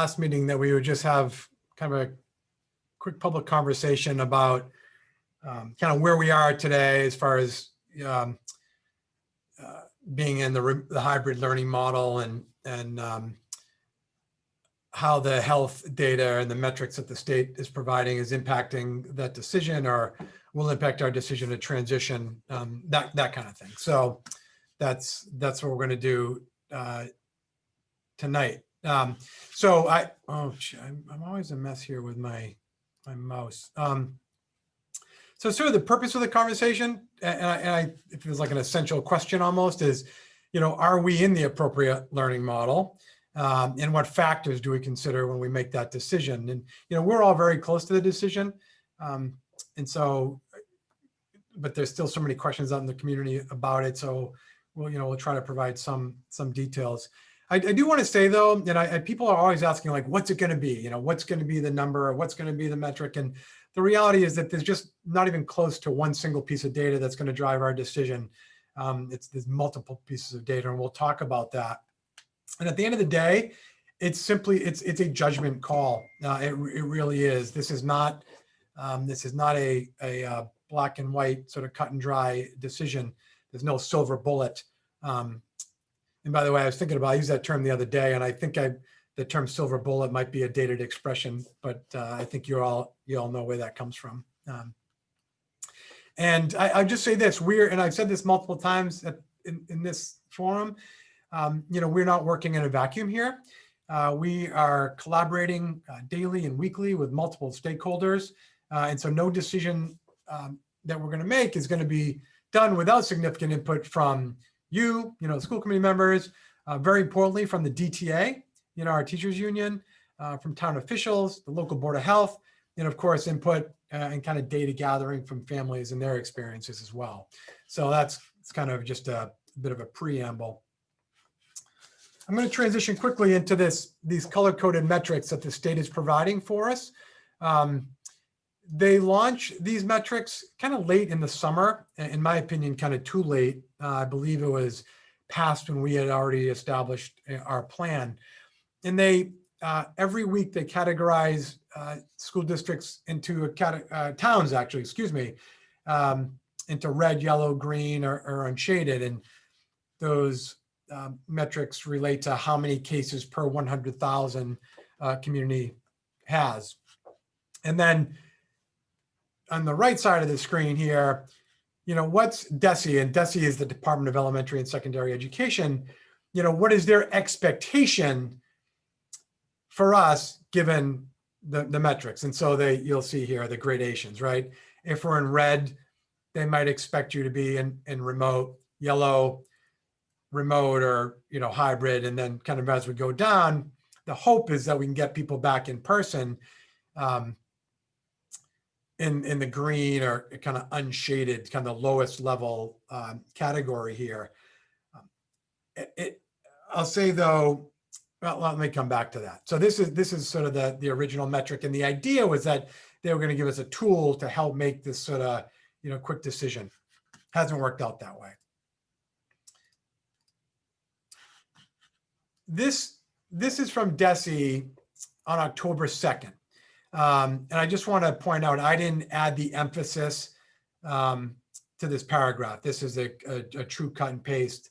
last meeting that we would just have kind of a quick public conversation about kind of where we are today as far as being in the hybrid learning model and how the health data and the metrics that the state is providing is impacting that decision or will impact our decision to transition, that kind of thing. So that's what we're going to do tonight. So I'm always a mess here with my mouse. So sort of the purpose of the conversation, and it feels like an essential question almost, is, are we in the appropriate learning model? And what factors do we consider when we make that decision? And, we're all very close to the decision. And so, but there's still so many questions out in the community about it. So we'll try to provide some details. I do want to say though, people are always asking, like, what's it going to be? What's going to be the number, or what's going to be the metric? And the reality is that there's just not even close to one single piece of data that's going to drive our decision. There's multiple pieces of data, and we'll talk about that. And at the end of the day, it's a judgment call. It really is. This is not a black and white sort of cut and dry decision. There's no silver bullet. And by the way, I was thinking about, I used that term the other day, and I think the term silver bullet might be a dated expression, but I think you all know where that comes from. And I'll just say this, and I've said this multiple times in this forum, we're not working in a vacuum here. We are collaborating daily and weekly with multiple stakeholders. And so no decision that we're going to make is going to be done without significant input from you, school committee members, very importantly from the DTA, our teachers union, from town officials, the local board of health, and of course input and kind of data gathering from families and their experiences as well. So it's kind of just a bit of a preamble. I'm going to transition quickly into these color-coded metrics that the state is providing for us. They launch these metrics kind of late in the summer, in my opinion, kind of too late. I believe it was past when we had already established our plan. And they every week they categorize school districts into towns, actually, into red, yellow, green, or unshaded. And those metrics relate to how many cases per 100,000 community has. And then on the right side of the screen here, what's DESE? And DESE is the Department of Elementary and Secondary Education. What is their expectation for us given the metrics? And so you'll see here the gradations, right? If we're in red, they might expect you to be in remote, yellow, remote, or hybrid. And then kind of as we go down, the hope is that we can get people back in person in the green or kind of unshaded, kind of lowest level category here. I'll say though, well, let me come back to that. So this is sort of the original metric, and the idea was that they were going to give us a tool to help make this sort of quick decision. Hasn't worked out that way. This is from DESE on October 2nd. And I just want to point out, I didn't add the emphasis to this paragraph. This is a true cut and paste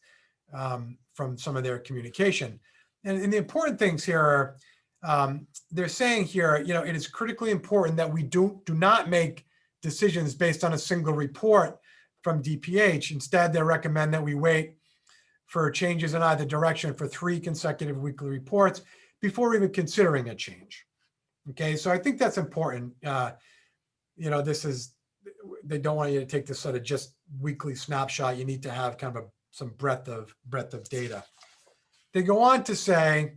from some of their communication. And the important things here are, they're saying here, it is critically important that we do not make decisions based on a single report from DPH. Instead, they recommend that we wait for changes in either direction for 3 consecutive weekly reports before even considering a change. Okay, so I think that's important. They don't want you to take this sort of just weekly snapshot. You need to have kind of some breadth of data. They go on to say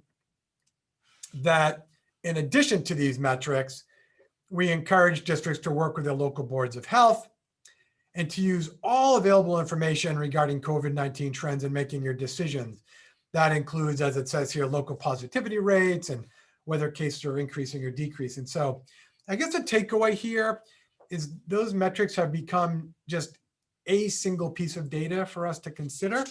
that in addition to these metrics, we encourage districts to work with their local boards of health and to use all available information regarding COVID-19 trends in making your decisions. That includes, as it says here, local positivity rates and whether cases are increasing or decreasing. So I guess the takeaway here is those metrics have become just a single piece of data for us to consider,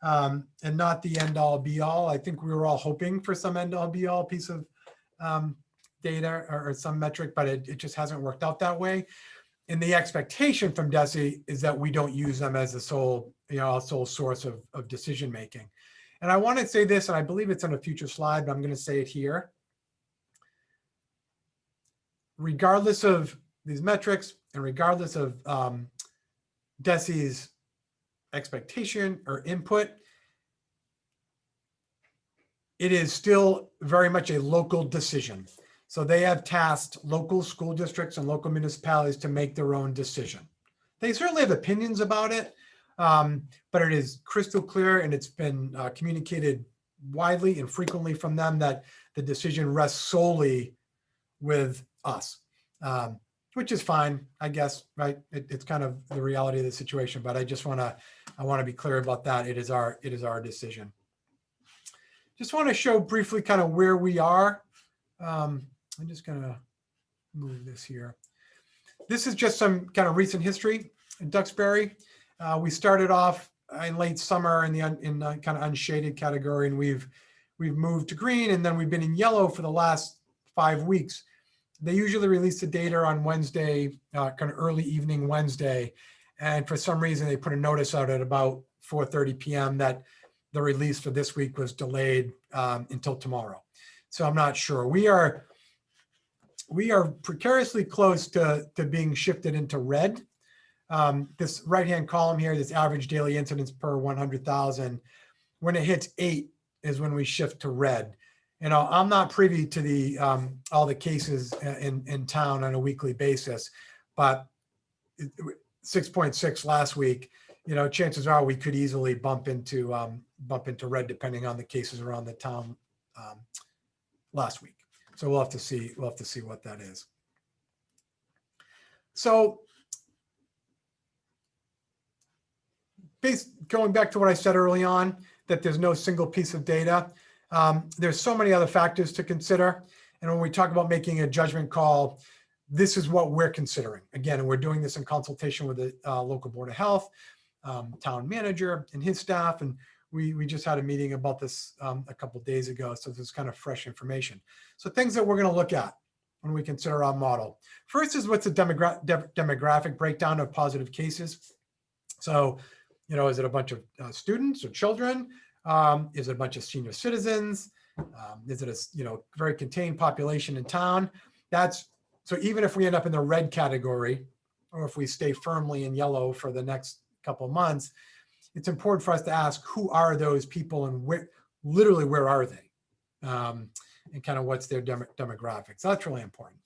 and not the end all be all. I think we were all hoping for some end all be all piece of data or some metric, but it just hasn't worked out that way. And the expectation from DESE is that we don't use them as the sole, sole source of decision making. And I want to say this, and I believe it's on a future slide, but I'm going to say it here. Regardless of these metrics and regardless of DESE's expectation or input, it is still very much a local decision. So they have tasked local school districts and local municipalities to make their own decision. They certainly have opinions about it, but it is crystal clear, and it's been communicated widely and frequently from them that the decision rests solely with us, which is fine, I guess, right? It's kind of the reality of the situation, but I want to be clear about that. It is our decision. Just want to show briefly kind of where we are. I'm just going to move this here. This is just some kind of recent history in Duxbury. We started off in late summer in the kind of unshaded category, and we've moved to green, and then we've been in yellow for the last 5 weeks. They usually release the data on Wednesday, kind of early evening Wednesday, and for some reason they put a notice out at about 4:30 p.m. that the release for this week was delayed until tomorrow. So I'm not sure. We are precariously close to being shifted into red. This right-hand column here, this average daily incidents per 100,000, when it hits 8 is when we shift to red. I'm not privy to the all the cases in town on a weekly basis, but 6.6 last week, chances are we could easily bump into red depending on the cases around the town last week. So we'll have to see what that is. So going back to what I said early on, that there's no single piece of data. There's so many other factors to consider. And when we talk about making a judgment call, this is what we're considering. Again, and we're doing this in consultation with the local board of health, town manager and his staff. And we just had a meeting about this a couple of days ago. So this is kind of fresh information. So things that we're going to look at when we consider our model. First is what's the demographic breakdown of positive cases. So, is it a bunch of students or children? Is it a bunch of senior citizens? Is it a very contained population in town? So even if we end up in the red category, or if we stay firmly in yellow for the next couple of months, it's important for us to ask, who are those people and where are they? And kind of what's their demographics. That's really important.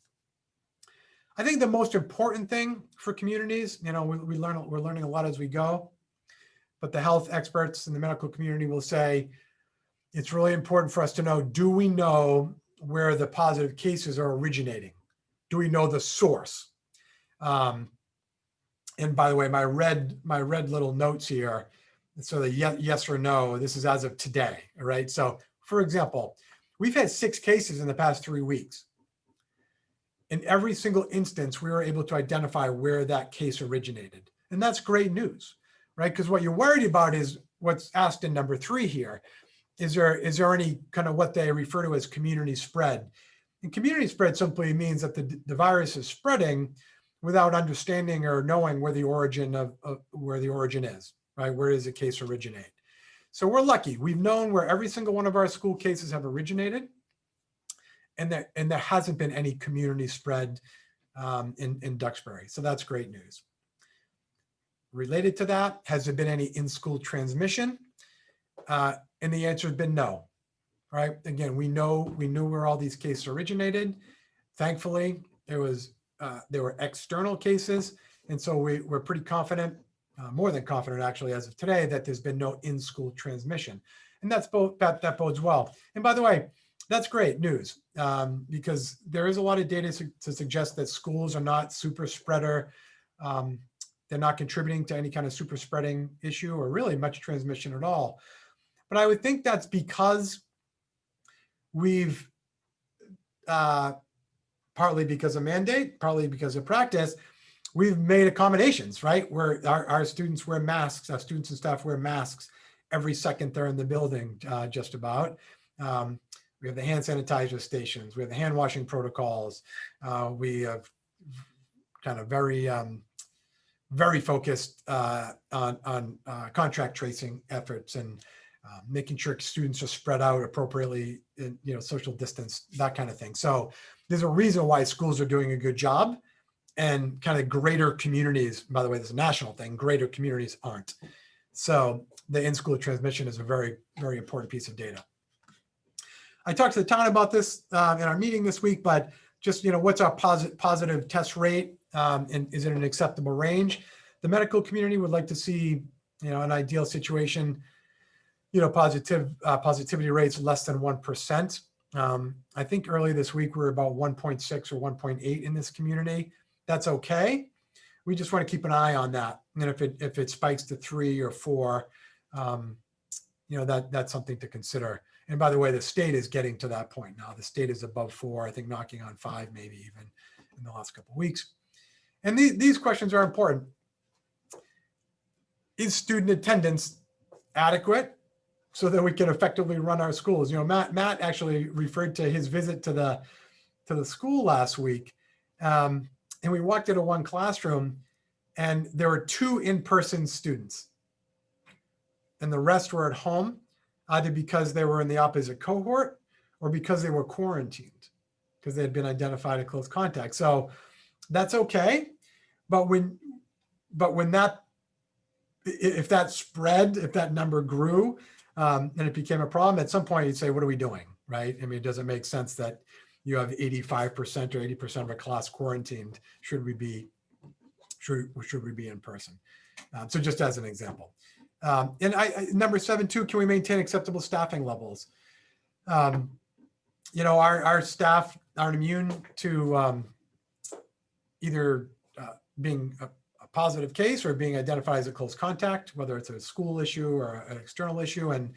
I think the most important thing for communities, we're learning a lot as we go, but the health experts in the medical community will say, it's really important for us to know, do we know where the positive cases are originating? Do we know the source? And by the way, my red little notes here, so the yes or no, this is as of today, all right? So for example, we've had 6 cases in the past 3 weeks. In every single instance, we were able to identify where that case originated. And that's great news, right? Because what you're worried about is what's asked in number 3 here. Is there any kind of what they refer to as community spread? And community spread simply means that the virus is spreading without understanding or knowing where the origin is, right? Where does the case originate? So we're lucky. We've known where every single one of our school cases have originated, and there hasn't been any community spread in Duxbury. So that's great news. Related to that, has there been any in-school transmission? And the answer has been no, right? Again, we knew where all these cases originated. Thankfully, there were external cases. And so we're pretty confident, more than confident actually as of today, that there's been no in-school transmission. And that bodes well. And by the way, that's great news because there is a lot of data to suggest that schools are not super spreader. They're not contributing to any kind of super spreading issue or really much transmission at all. But I would think that's because we've, partly because of mandate, partly because of practice, we've made accommodations, right? Where our students wear masks, our students and staff wear masks every second they're in the building, just about. We have the hand sanitizer stations. We have the hand washing protocols. We have kind of very focused on contact tracing efforts and making sure students are spread out appropriately in, social distance, that kind of thing. So there's a reason why schools are doing a good job, and kind of greater communities, by the way, this is a national thing, greater communities aren't. So the in-school transmission is a very, very important piece of data. I talked to the town about this in our meeting this week, but just, what's our positive test rate? And is it an acceptable range? The medical community would like to see, an ideal situation, positivity rates less than 1%. I think early this week, we were about 1.6 or 1.8 in this community. That's okay. We just want to keep an eye on that. And if it spikes to 3 or 4, that's something to consider. And by the way, the state is getting to that point now. The state is above 4, I think knocking on 5, maybe even in the last couple of weeks. And these questions are important. Is student attendance adequate so that we can effectively run our schools? Matt actually referred to his visit to the school last week. And we walked into one classroom and there were 2 in-person students. And the rest were at home, either because they were in the opposite cohort or because they were quarantined, because they had been identified as close contact. So that's okay. But if that spread, if that number grew and it became a problem, at some point you'd say, what are we doing, right? I mean, does it make sense that you have 85% or 80% of a class quarantined? Should we be in person? So just as an example. And number 7, too, can we maintain acceptable staffing levels? Our staff aren't immune to either being a positive case or being identified as a close contact, whether it's a school issue or an external issue. And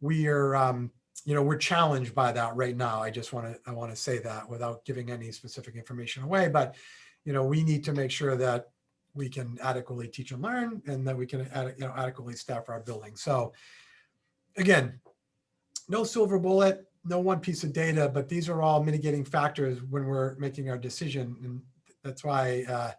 we are, we're challenged by that right now. I want to say that without giving any specific information away, but, we need to make sure that we can adequately teach and learn, and that we can adequately staff our building. So again, no silver bullet, no one piece of data, but these are all mitigating factors when we're making our decision. And that's why,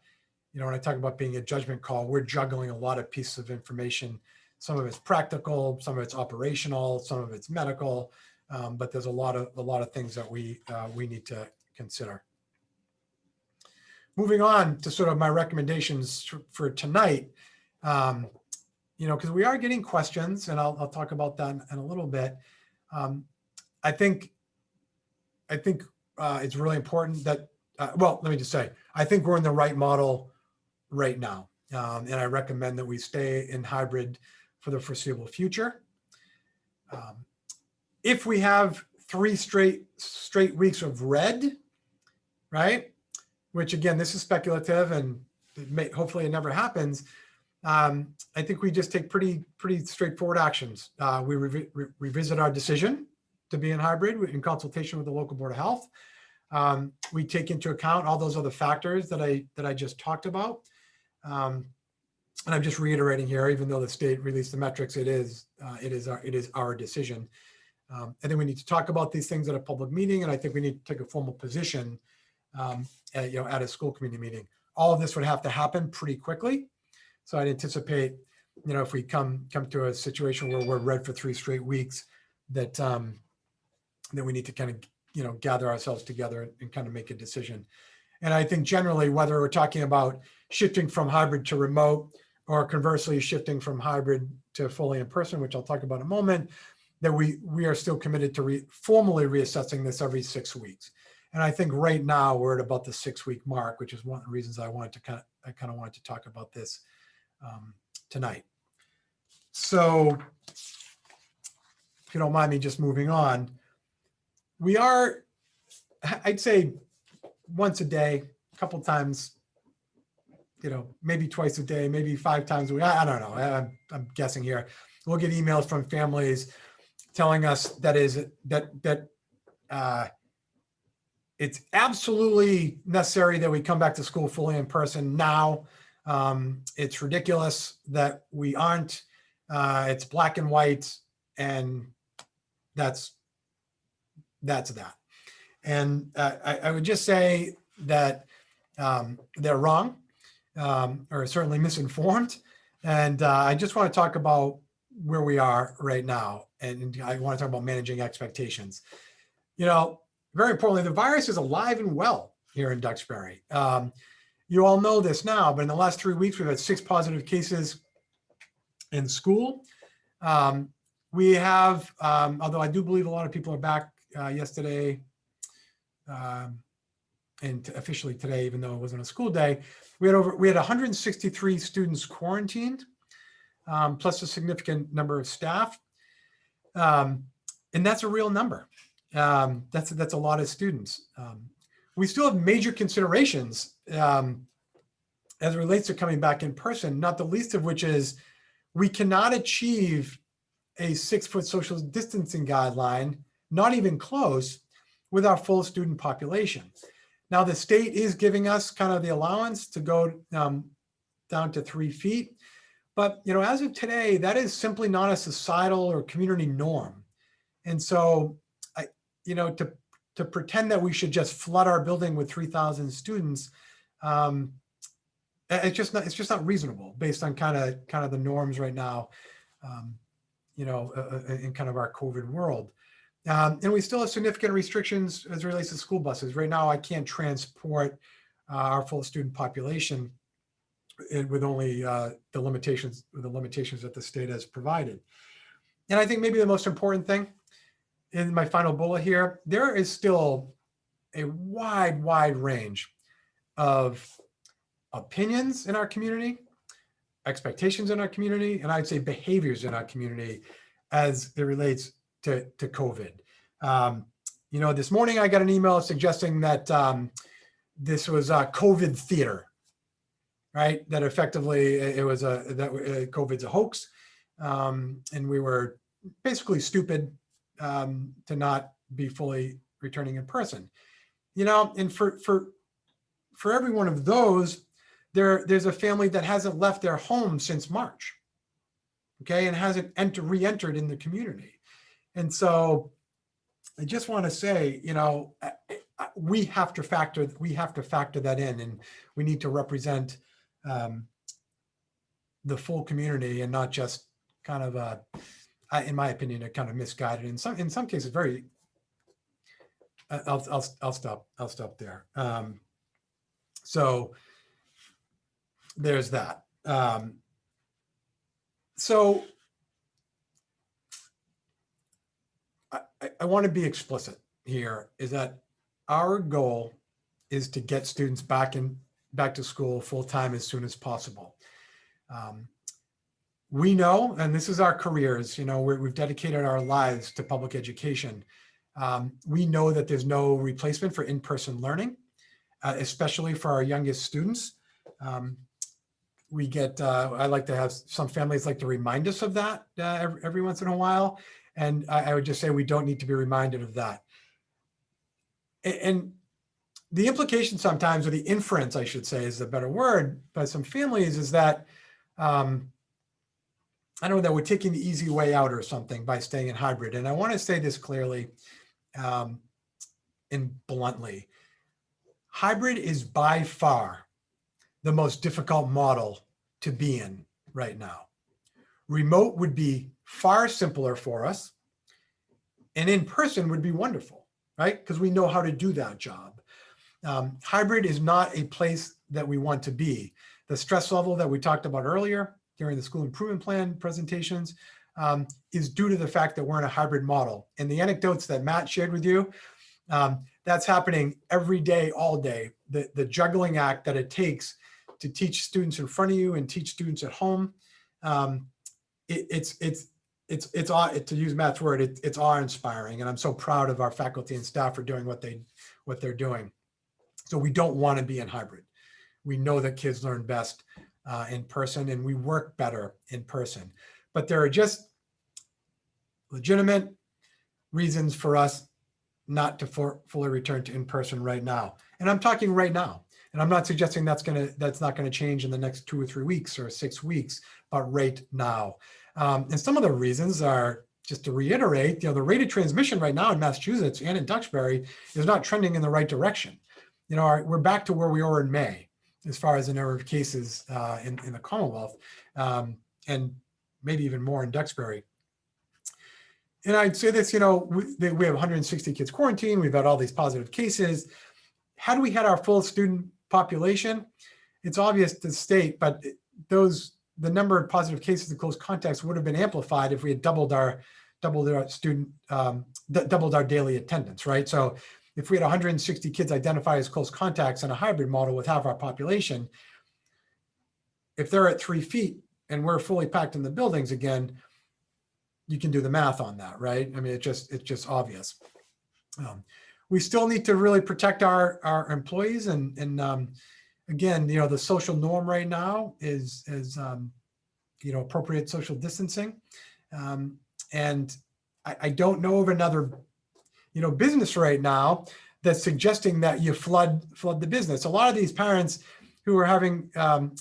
when I talk about being a judgment call, we're juggling a lot of pieces of information. Some of it's practical, some of it's operational, some of it's medical, but there's a lot of things that we need to consider. Moving on to sort of my recommendations for tonight, because we are getting questions, and I'll talk about that in a little bit. I think it's really important that, let me just say, I think we're in the right model right now. And I recommend that we stay in hybrid for the foreseeable future. If we have 3 straight weeks of red, right? Which again, this is speculative and hopefully it never happens. I think we just take pretty straightforward actions. We revisit our decision to be in hybrid in consultation with the local Board of Health. We take into account all those other factors that I just talked about. And I'm just reiterating here, even though the state released the metrics, it is our decision. I think we need to talk about these things at a public meeting, and I think we need to take a formal position at a school committee meeting. All of this would have to happen pretty quickly. So I'd anticipate, if we come to a situation where we're red for 3 straight weeks, that we need to kind of, gather ourselves together and kind of make a decision. And I think generally, whether we're talking about shifting from hybrid to remote, or conversely shifting from hybrid to fully in person, which I'll talk about in a moment, that we are still committed to formally reassessing this every 6 weeks. And I think right now we're at about the 6-week mark, which is one of the reasons I wanted to talk about this tonight. So if you don't mind me just moving on, we are, I'd say, once a day, a couple times, maybe twice a day, maybe 5 times a week. I don't know. I'm guessing here. We'll get emails from families telling us that it's absolutely necessary that we come back to school fully in person now. It's ridiculous that we aren't. It's black and white, and that's that's that. And I would just say that they're wrong, or certainly misinformed. And I just want to talk about where we are right now. And I want to talk about managing expectations. Very importantly, the virus is alive and well here in Duxbury. You all know this now, but in the last 3 weeks, we've had 6 positive cases in school. We have, although I do believe a lot of people are back yesterday, and officially today, even though it wasn't a school day, we had 163 students quarantined, plus a significant number of staff, and that's a real number. That's a lot of students. We still have major considerations as it relates to coming back in person, not the least of which is we cannot achieve a 6-foot social distancing guideline, not even close, with our full student population. Now, the state is giving us kind of the allowance to go down to 3 feet. But, as of today, that is simply not a societal or community norm. And so, to pretend that we should just flood our building with 3,000 students, it's just not reasonable based on kind of the norms right now, in kind of our COVID world. And we still have significant restrictions as it relates to school buses. Right now, I can't transport our full student population with only the limitations that the state has provided. And I think maybe the most important thing in my final bullet here, there is still a wide range of opinions in our community, expectations in our community, and I'd say behaviors in our community as it relates to COVID. This morning I got an email suggesting that this was a COVID theater, right? That effectively it was COVID's a hoax, and we were basically stupid to not be fully returning in person. And for every one of those, there's a family that hasn't left their home since March, okay, and hasn't re-entered in the community. And so I just want to say, we have to factor that in, and we need to represent the full community and not just kind of in my opinion, a kind of misguided, in some cases very. I'll stop there. So there's that. So I want to be explicit here, is that our goal is to get students back to school full time as soon as possible. We know, and this is our careers, we've dedicated our lives to public education. We know that there's no replacement for in-person learning, especially for our youngest students. We get, I like to have, some families like to remind us of that every once in a while. And I would just say we don't need to be reminded of that. And the implication sometimes, or the inference, I should say, is a better word, by some families is that, I don't know, that we're taking the easy way out or something by staying in hybrid. And I want to say this clearly and bluntly. Hybrid is by far the most difficult model to be in right now. Remote would be far simpler for us, and in person would be wonderful, right? Because we know how to do that job. Hybrid is not a place that we want to be. The stress level that we talked about earlier during the school improvement plan presentations is due to the fact that we're in a hybrid model. And the anecdotes that Matt shared with you, that's happening every day, all day. The juggling act that it takes to teach students in front of you and teach students at home, it's to use Matt's word, it's awe-inspiring. And I'm so proud of our faculty and staff for doing what they're doing. So we don't want to be in hybrid. We know that kids learn best in person, and we work better in person. But there are just legitimate reasons for us not to fully return to in-person right now. And I'm talking right now. And I'm not suggesting that's not going to change in the next 2 or 3 weeks or 6 weeks, but right now. And some of the reasons are just to reiterate, the rate of transmission right now in Massachusetts and in Duxbury is not trending in the right direction. We're back to where we were in May, as far as the number of cases in the Commonwealth, and maybe even more in Duxbury. And I'd say this, we have 160 kids quarantined. We've had all these positive cases. Had we had our full student population, it's obvious to state, but the number of positive cases and close contacts would have been amplified if we had doubled our daily attendance, right? So if we had 160 kids identified as close contacts in a hybrid model with half our population, if they're at 3 feet and we're fully packed in the buildings again, you can do the math on that, right? I mean, it's just obvious. We still need to really protect our employees, and again, the social norm right now is appropriate social distancing, and I don't know of another business right now that's suggesting that you flood the business. A lot of these parents who are having,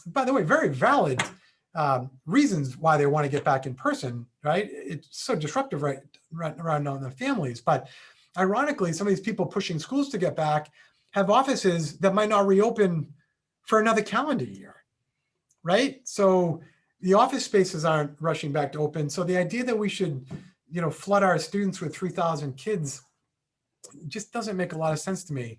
by the way, very valid reasons why they want to get back in person, right? It's so disruptive right around on the families. But ironically, some of these people pushing schools to get back have offices that might not reopen for another calendar year, right? So the office spaces aren't rushing back to open. So the idea that we should, flood our students with 3,000 kids just doesn't make a lot of sense to me.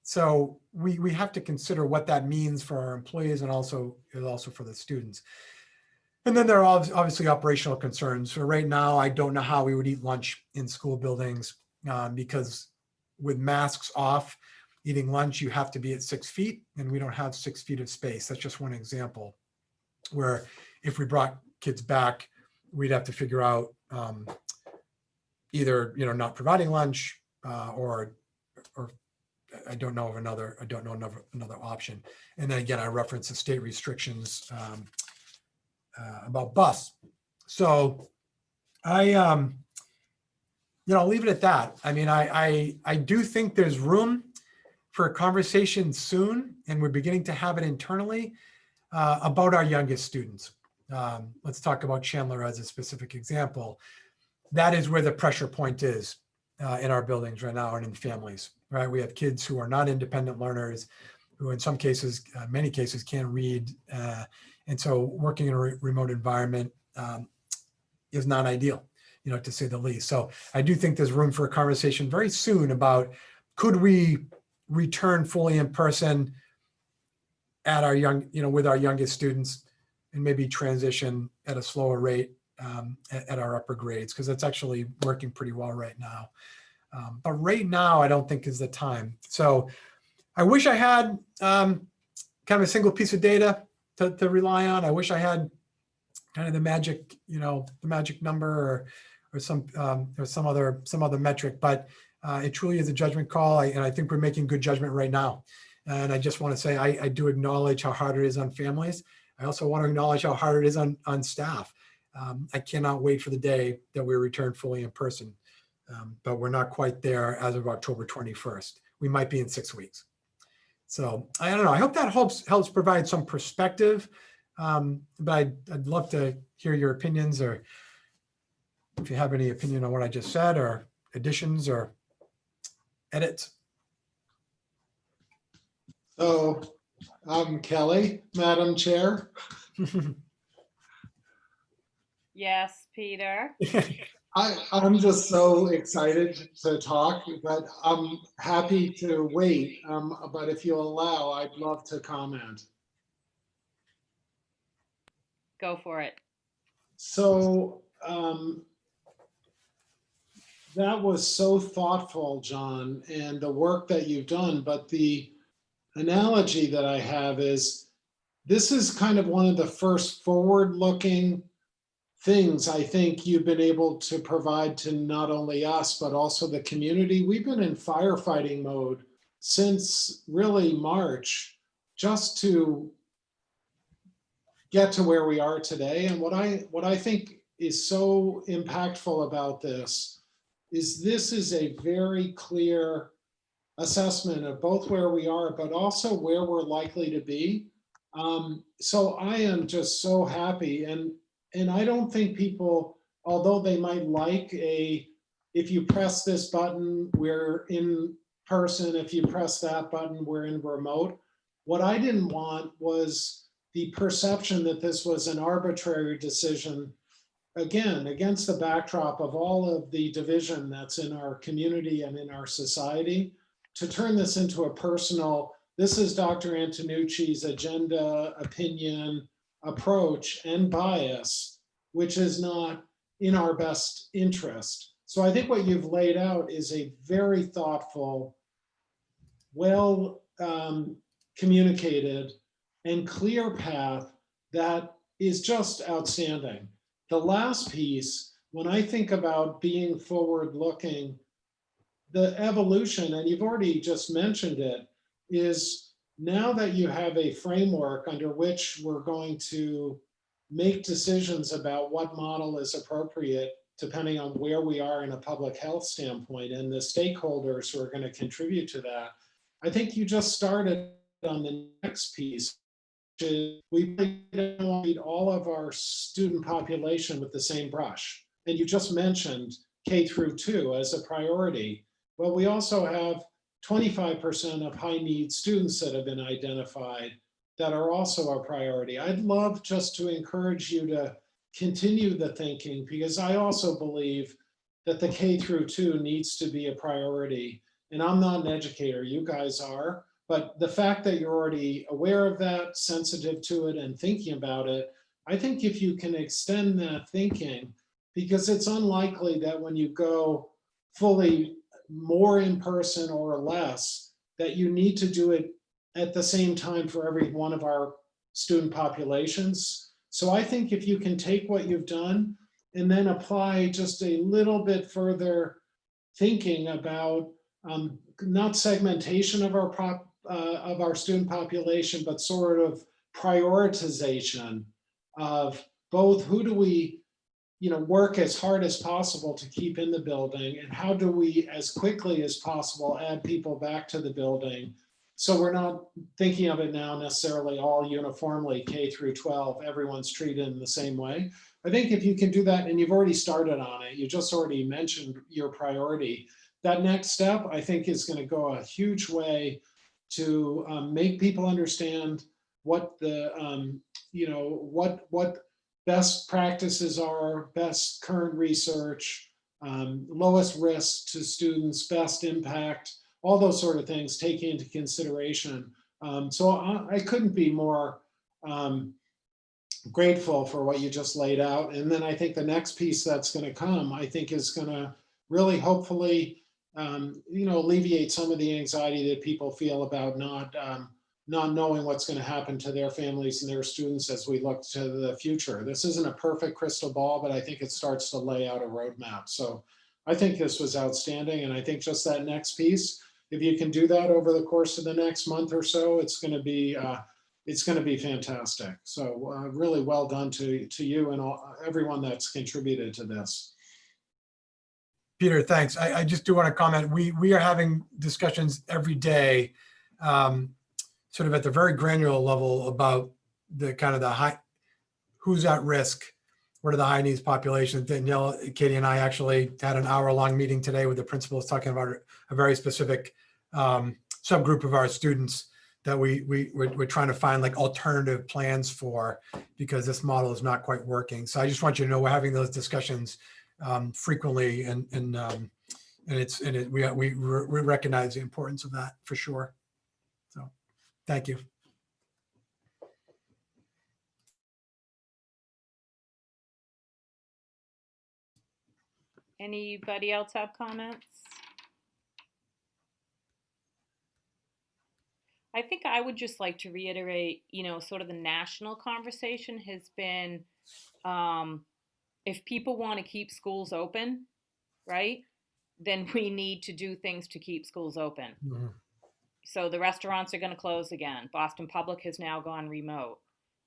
So we have to consider what that means for our employees and also for the students. And then there are obviously operational concerns. So right now, I don't know how we would eat lunch in school buildings because with masks off, eating lunch, you have to be at 6 feet, and we don't have 6 feet of space. That's just one example where if we brought kids back, we'd have to figure out either, not providing lunch or I don't know another option. And then again, I reference the state restrictions about bus. So I'll leave it at that. I mean, I do think there's room for a conversation soon, and we're beginning to have it internally about our youngest students. Let's talk about Chandler as a specific example. That is where the pressure point is in our buildings right now and in families, right? We have kids who are not independent learners, who in some cases, many cases, can't read. And so working in a remote environment is not ideal, to say the least. So I do think there's room for a conversation very soon about, could we return fully in person at our with our youngest students, and maybe transition at a slower rate at our upper grades, because that's actually working pretty well right now. But right now, I don't think is the time. So I wish I had kind of a single piece of data to rely on. I wish I had kind of the magic, the magic number or some other metric, but it truly is a judgment call. And I think we're making good judgment right now. And I just want to say, I do acknowledge how hard it is on families. I also want to acknowledge how hard it is on staff. I cannot wait for the day that we return fully in person, but we're not quite there as of October 21st. We might be in 6 weeks. So I don't know. I hope that helps provide some perspective. But I'd love to hear your opinions, or if you have any opinion on what I just said, or additions or edits. So Kelly, Madam Chair. Yes, Peter. I'm just so excited to talk, but I'm happy to wait. But if you allow, I'd love to comment. Go for it. So that was so thoughtful, John, and the work that you've done. But the analogy that I have is, this is kind of one of the first forward-looking things I think you've been able to provide to not only us, but also the community. We've been in firefighting mode since really March, just to get to where we are today. And what I think is so impactful about this is a very clear assessment of both where we are, but also where we're likely to be. So I am just so happy. And I don't think people although they might like if you press this button, we're in person. If you press that button, we're in remote. What I didn't want was the perception that this was an arbitrary decision, again, against the backdrop of all of the division that's in our community and in our society, to turn this into a personal, this is Dr. Antonucci's agenda, opinion, approach, and bias, which is not in our best interest. So I think what you've laid out is a very thoughtful, well communicated, and clear path that is just outstanding. The last piece, when I think about being forward looking, the evolution, and you've already just mentioned it, is now that you have a framework under which we're going to make decisions about what model is appropriate, depending on where we are in a public health standpoint and the stakeholders who are going to contribute to that. I think you just started on the next piece, which is we don't treat all of our student population with the same brush. And you just mentioned K through 2 as a priority. Well, we also have 25% of high need students that have been identified that are also our priority. I'd love just to encourage you to continue the thinking, because I also believe that the K through 2 needs to be a priority. And I'm not an educator, you guys are, but the fact that you're already aware of that, sensitive to it, and thinking about it, I think if you can extend that thinking, because it's unlikely that when you go fully more in person or less, that you need to do it at the same time for every one of our student populations. So I think if you can take what you've done and then apply just a little bit further thinking about not segmentation of our student population, but sort of prioritization of both who do we work as hard as possible to keep in the building, and how do we as quickly as possible add people back to the building. So we're not thinking of it now necessarily all uniformly K through 12, everyone's treated in the same way. I think if you can do that, and you've already started on it, you just already mentioned your priority, that next step I think is going to go a huge way to make people understand what the what best practices are, best current research, lowest risk to students, best impact, all those sort of things taken into consideration. So I couldn't be more grateful for what you just laid out. And then I think the next piece that's going to come, I think, is going to really hopefully alleviate some of the anxiety that people feel about not knowing what's going to happen to their families and their students as we look to the future. This isn't a perfect crystal ball, but I think it starts to lay out a roadmap. So I think this was outstanding. And I think just that next piece, if you can do that over the course of the next month or so, it's going to be fantastic. So really well done to you and everyone that's contributed to this. Peter, thanks. I just do want to comment. We are having discussions every day, sort of at the very granular level, about the kind of the high, who's at risk, what are the high needs populations. Danielle, Katie, and I actually had an hour-long meeting today with the principals talking about a very specific subgroup of our students that we're trying to find like alternative plans for, because this model is not quite working. So I just want you to know we're having those discussions frequently, and we recognize the importance of that for sure. So thank you. Anybody else have comments? I think I would just like to reiterate, sort of the national conversation has been, if people want to keep schools open, right, then we need to do things to keep schools open. Mm-hmm. So the restaurants are going to close again. Boston Public has now gone remote.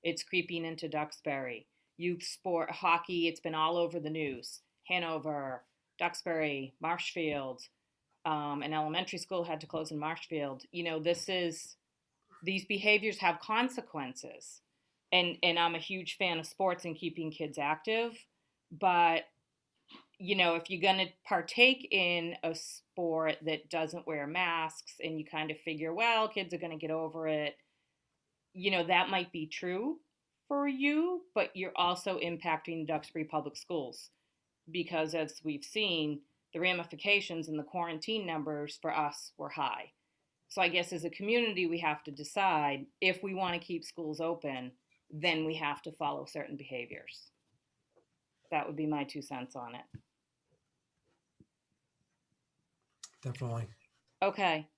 It's creeping into Duxbury. Youth sport, hockey, it's been all over the news. Hanover, Duxbury, Marshfield, an elementary school had to close in Marshfield. These behaviors have consequences. And I'm a huge fan of sports and keeping kids active, but you know, if you're going to partake in a sport that doesn't wear masks and you kind of figure, well, kids are going to get over it, you know, that might be true for you, but you're also impacting Duxbury Public Schools because, as we've seen, the ramifications and the quarantine numbers for us were high. So I guess as a community, we have to decide if we want to keep schools open, then we have to follow certain behaviors. That would be my 2 cents on it. Definitely. Okay.